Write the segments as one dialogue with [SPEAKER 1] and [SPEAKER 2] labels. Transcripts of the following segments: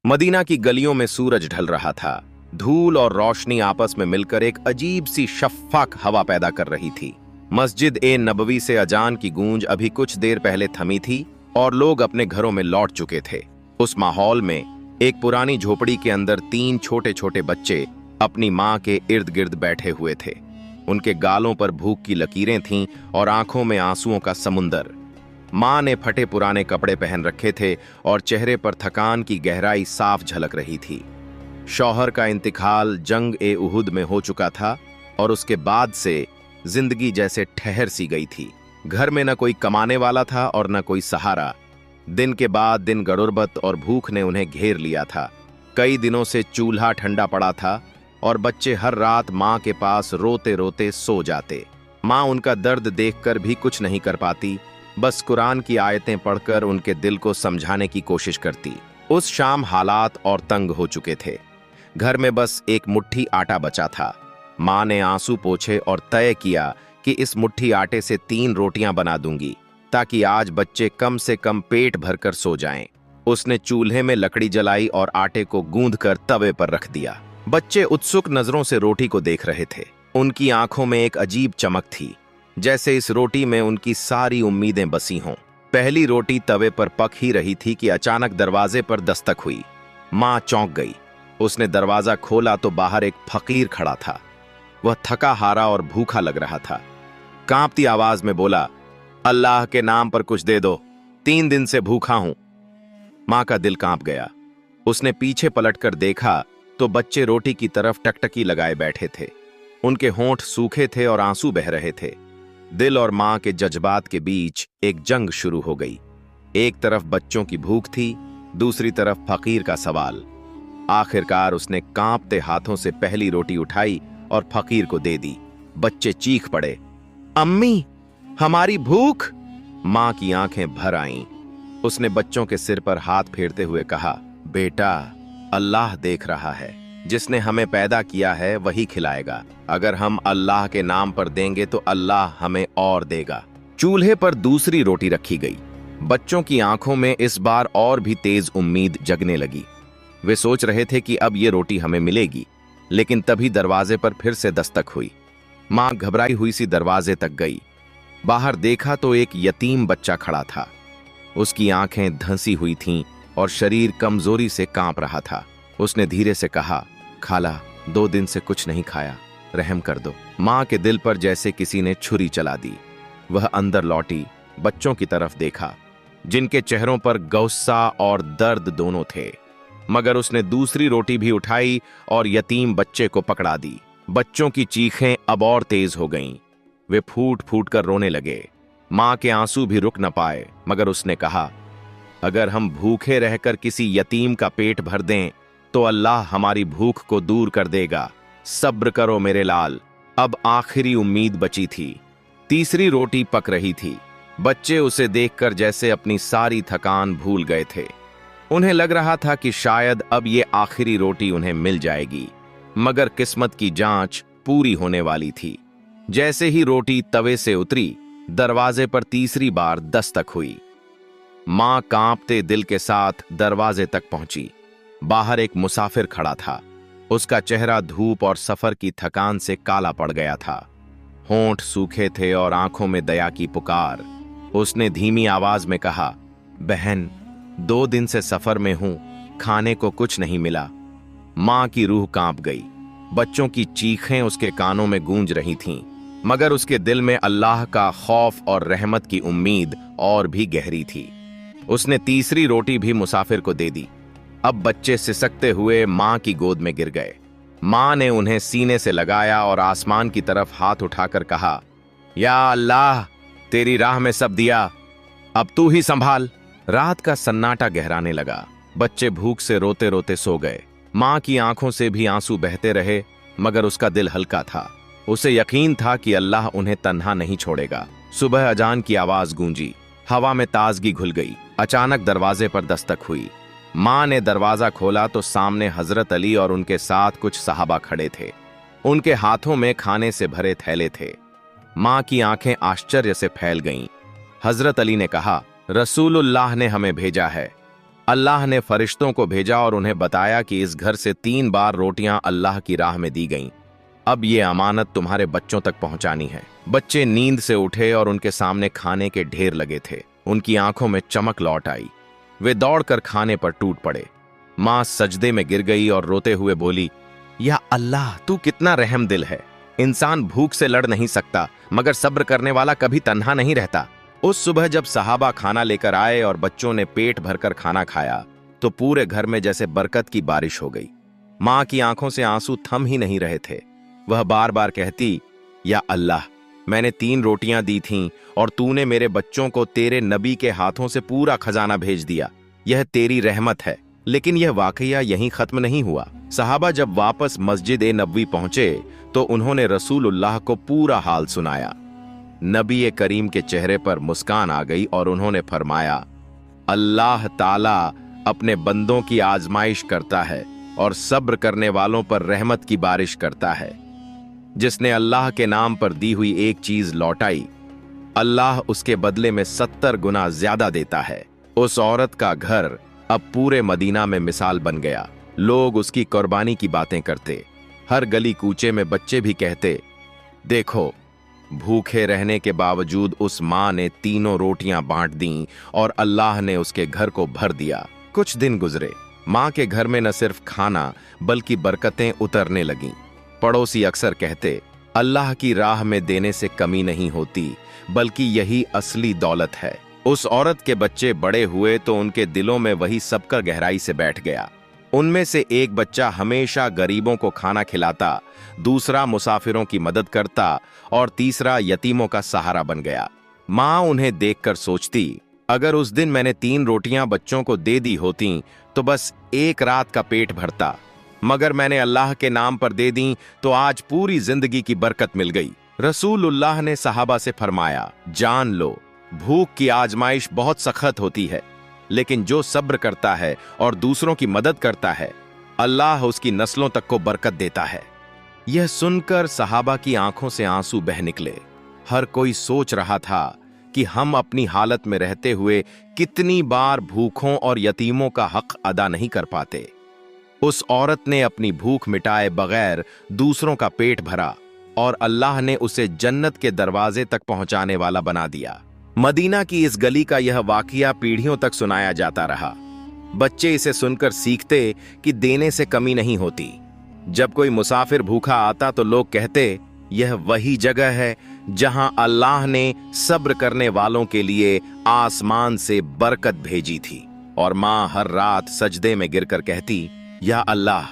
[SPEAKER 1] Medina की गलियों में सूरज ढल रहा था। धूल और रोशनी आपस में मिलकर एक अजीब सी शफ़ाक हवा पैदा कर रही थी। मस्जिद ए नबवी से अजान की गूंज अभी कुछ देर पहले थमी थी और लोग अपने घरों में लौट चुके थे। उस माहौल में एक पुरानी झोपड़ी के अंदर 3 छोटे छोटे बच्चे अपनी माँ के इर्द गिर्द बैठे हुए थे। उनके गालों पर भूख की लकीरें थीं और आंखों में आंसुओं का समुंदर। माँ ने फटे पुराने कपड़े पहन रखे थे और चेहरे पर थकान की गहराई साफ झलक रही थी। शौहर का इंतकाल जंग ए उहुद में हो चुका था और उसके बाद से जिंदगी जैसे ठहर सी गई थी। घर में न कोई कमाने वाला था और न कोई सहारा। दिन के बाद दिन गड़ुरबत और भूख ने उन्हें घेर लिया था। कई दिनों से चूल्हा ठंडा पड़ा था और बच्चे हर रात माँ के पास रोते रोते सो जाते। माँ उनका दर्द देखकर भी कुछ नहीं कर पाती, बस कुरान की आयतें पढ़कर उनके दिल को समझाने की कोशिश करती। उस शाम हालात और तंग हो चुके थे। घर में बस एक मुट्ठी आटा बचा था। माँ ने आंसू पोंछे और तय किया कि इस मुट्ठी आटे से 3 रोटियां बना दूंगी ताकि आज बच्चे कम से कम पेट भरकर सो जाएं। उसने चूल्हे में लकड़ी जलाई और आटे को गूंथकर तवे पर रख दिया। बच्चे उत्सुक नजरों से रोटी को देख रहे थे। उनकी आंखों में एक अजीब चमक थी, जैसे इस रोटी में उनकी सारी उम्मीदें बसी हों। पहली रोटी तवे पर पक ही रही थी कि अचानक दरवाजे पर दस्तक हुई। माँ चौंक गई। उसने दरवाजा खोला तो बाहर एक फकीर खड़ा था। वह थका हारा और भूखा लग रहा था। कांपती आवाज में बोला, अल्लाह के नाम पर कुछ दे दो, 3 दिन से भूखा हूं। माँ का दिल कांप गया। उसने पीछे पलटकर देखा तो बच्चे रोटी की तरफ टकटकी लगाए बैठे थे। उनके होंठ सूखे थे और आंसू बह रहे थे। दिल और माँ के जज्बात के बीच एक जंग शुरू हो गई। एक तरफ बच्चों की भूख थी, दूसरी तरफ फकीर का सवाल। आखिरकार उसने कांपते हाथों से पहली रोटी उठाई और फकीर को दे दी। बच्चे चीख पड़े, अम्मी, हमारी भूख। माँ की आंखें भर आईं। उसने बच्चों के सिर पर हाथ फेरते हुए कहा, बेटा, अल्लाह देख रहा है। जिसने हमें पैदा किया है वही खिलाएगा। अगर हम अल्लाह के नाम पर देंगे तो अल्लाह हमें और देगा। चूल्हे पर दूसरी रोटी रखी गई। बच्चों की आंखों में इस बार और भी तेज उम्मीद जगने लगी। वे सोच रहे थे कि अब ये रोटी हमें मिलेगी, लेकिन तभी दरवाजे पर फिर से दस्तक हुई। माँ घबराई हुई सी दरवाजे तक गई। बाहर देखा तो एक यतीम बच्चा खड़ा था। उसकी आंखें धंसी हुई थीं और शरीर कमजोरी से कांप रहा था। उसने धीरे से कहा, खाला, 2 दिन से कुछ नहीं खाया, रहम कर दो। माँ के दिल पर जैसे किसी ने छुरी चला दी। वह अंदर लौटी, बच्चों की तरफ देखा, जिनके चेहरों पर गुस्सा और दर्द दोनों थे। मगर उसने दूसरी रोटी भी उठाई और यतीम बच्चे को पकड़ा दी। बच्चों की चीखें अब और तेज हो गईं। वे फूट फूट कर रोने लगे। माँ के आंसू भी रुक न पाए, मगर उसने कहा, अगर हम भूखे रहकर किसी यतीम का पेट भर दें तो अल्लाह हमारी भूख को दूर कर देगा। सब्र करो मेरे लाल। अब आखिरी उम्मीद बची थी। तीसरी रोटी पक रही थी। बच्चे उसे देखकर जैसे अपनी सारी थकान भूल गए थे। उन्हें लग रहा था कि शायद अब ये आखिरी रोटी उन्हें मिल जाएगी, मगर किस्मत की जांच पूरी होने वाली थी। जैसे ही रोटी तवे से उतरी, दरवाजे पर तीसरी बार दस्तक हुई। मां कांपते दिल के साथ दरवाजे तक पहुंची। बाहर एक मुसाफिर खड़ा था। उसका चेहरा धूप और सफर की थकान से काला पड़ गया था। होंठ सूखे थे और आंखों में दया की पुकार। उसने धीमी आवाज में कहा, बहन, 2 दिन से सफर में हूं, खाने को कुछ नहीं मिला। मां की रूह कांप गई। बच्चों की चीखें उसके कानों में गूंज रही थीं, मगर उसके दिल में अल्लाह का खौफ और रहमत की उम्मीद और भी गहरी थी। उसने तीसरी रोटी भी मुसाफिर को दे दी। अब बच्चे सिसकते हुए मां की गोद में गिर गए। मां ने उन्हें सीने से लगाया और आसमान की तरफ हाथ उठाकर कहा, या अल्लाह, तेरी राह में सब दिया, अब तू ही संभाल। रात का सन्नाटा गहराने लगा। बच्चे भूख से रोते रोते सो गए। मां की आंखों से भी आंसू बहते रहे, मगर उसका दिल हल्का था। उसे यकीन था कि अल्लाह उन्हें तन्हा नहीं छोड़ेगा। सुबह अजान की आवाज गूंजी। हवा में ताजगी घुल गई। अचानक दरवाजे पर दस्तक हुई। मां ने दरवाजा खोला तो सामने हजरत अली और उनके साथ कुछ सहाबा खड़े थे। उनके हाथों में खाने से भरे थैले थे। मां की आंखें आश्चर्य से फैल गईं। हजरत अली ने कहा, रसूलुल्लाह ने हमें भेजा है। अल्लाह ने फरिश्तों को भेजा और उन्हें बताया कि इस घर से 3 बार रोटियां अल्लाह की राह में दी गईं। अब ये अमानत तुम्हारे बच्चों तक पहुंचानी है। बच्चे नींद से उठे और उनके सामने खाने के ढेर लगे थे। उनकी आंखों में चमक लौट आई। वे दौड़कर खाने पर टूट पड़े। मां सजदे में गिर गई और रोते हुए बोली, या अल्लाह, तू कितना रहम दिल है। इंसान भूख से लड़ नहीं सकता, मगर सब्र करने वाला कभी तन्हा नहीं रहता। उस सुबह जब सहाबा खाना लेकर आए और बच्चों ने पेट भरकर खाना खाया, तो पूरे घर में जैसे बरकत की बारिश हो गई। मां की आंखों से आंसू थम ही नहीं रहे थे। वह बार बार कहती, या अल्लाह, मैंने 3 रोटियां दी थीं और तूने मेरे बच्चों को तेरे नबी के हाथों से पूरा खजाना भेज दिया। यह तेरी रहमत है। लेकिन यह वाकया यहीं खत्म नहीं हुआ। सहाबा जब वापस मस्जिद ए नबवी पहुंचे तो उन्होंने रसूलुल्लाह को पूरा हाल सुनाया। नबी करीम के चेहरे पर मुस्कान आ गई और उन्होंने फरमाया, अल्लाह ताला अपने बंदों की आजमाइश करता है और सब्र करने वालों पर रहमत की बारिश करता है। जिसने अल्लाह के नाम पर दी हुई एक चीज लौटाई, अल्लाह उसके बदले में 70 गुना ज्यादा देता है। उस औरत का घर अब पूरे मदीना में मिसाल बन गया। लोग उसकी कुर्बानी की बातें करते। हर गली कूचे में बच्चे भी कहते, देखो, भूखे रहने के बावजूद उस मां ने 3 रोटियां बांट दी और अल्लाह ने उसके घर को भर दिया। कुछ दिन गुजरे। मां के घर में न सिर्फ खाना बल्कि बरकतें उतरने लगीं। पड़ोसी अक्सर कहते, अल्लाह की राह में देने से कमी नहीं होती, बल्कि यही असली दौलत है। उस औरत के बच्चे बड़े हुए तो उनके दिलों में वही सबका गहराई से बैठ गया। उनमें से एक बच्चा हमेशा गरीबों को खाना खिलाता, दूसरा मुसाफिरों की मदद करता और तीसरा यतीमों का सहारा बन गया। मां उन्हें देखकर सोचती, अगर उस दिन मैंने 3 रोटियां बच्चों को दे दी होती तो बस एक रात का पेट भरता, मगर मैंने अल्लाह के नाम पर दे दी तो आज पूरी जिंदगी की बरकत मिल गई। रसूलुल्लाह ने सहाबा से फरमाया, जान लो, भूख की आजमाइश बहुत सख्त होती है, लेकिन जो सब्र करता है और दूसरों की मदद करता है, अल्लाह उसकी नस्लों तक को बरकत देता है। यह सुनकर सहाबा की आंखों से आंसू बह निकले। हर कोई सोच रहा था कि हम अपनी हालत में रहते हुए कितनी बार भूखों और यतीमों का हक अदा नहीं कर पाते। उस औरत ने अपनी भूख मिटाए बगैर दूसरों का पेट भरा और अल्लाह ने उसे जन्नत के दरवाजे तक पहुंचाने वाला बना दिया। मदीना की इस गली का यह वाकया पीढ़ियों तक सुनाया जाता रहा। बच्चे इसे सुनकर सीखते कि देने से कमी नहीं होती। जब कोई मुसाफिर भूखा आता तो लोग कहते, यह वही जगह है जहां अल्लाह ने सब्र करने वालों के लिए आसमान से बरकत भेजी थी। और मां हर रात सजदे में गिरकर कहती, या अल्लाह,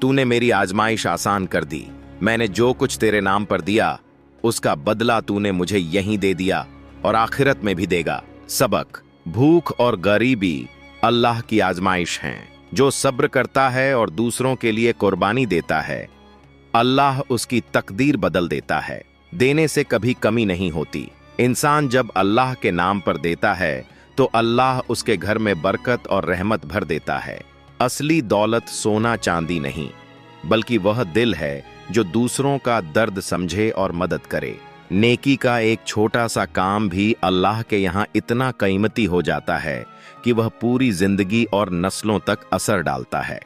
[SPEAKER 1] तूने मेरी आजमाइश आसान कर दी। मैंने जो कुछ तेरे नाम पर दिया उसका बदला तूने मुझे यहीं दे दिया और आखिरत में भी देगा। सबक, भूख और गरीबी अल्लाह की आजमाइश हैं। जो सब्र करता है और दूसरों के लिए कुर्बानी देता है, अल्लाह उसकी तकदीर बदल देता है। देने से कभी कमी नहीं होती। इंसान जब अल्लाह के नाम पर देता है तो अल्लाह उसके घर में बरकत और रहमत भर देता है। असली दौलत सोना चांदी नहीं, बल्कि वह दिल है जो दूसरों का दर्द समझे और मदद करे। नेकी का एक छोटा सा काम भी अल्लाह के यहाँ इतना कीमती हो जाता है कि वह पूरी जिंदगी और नस्लों तक असर डालता है।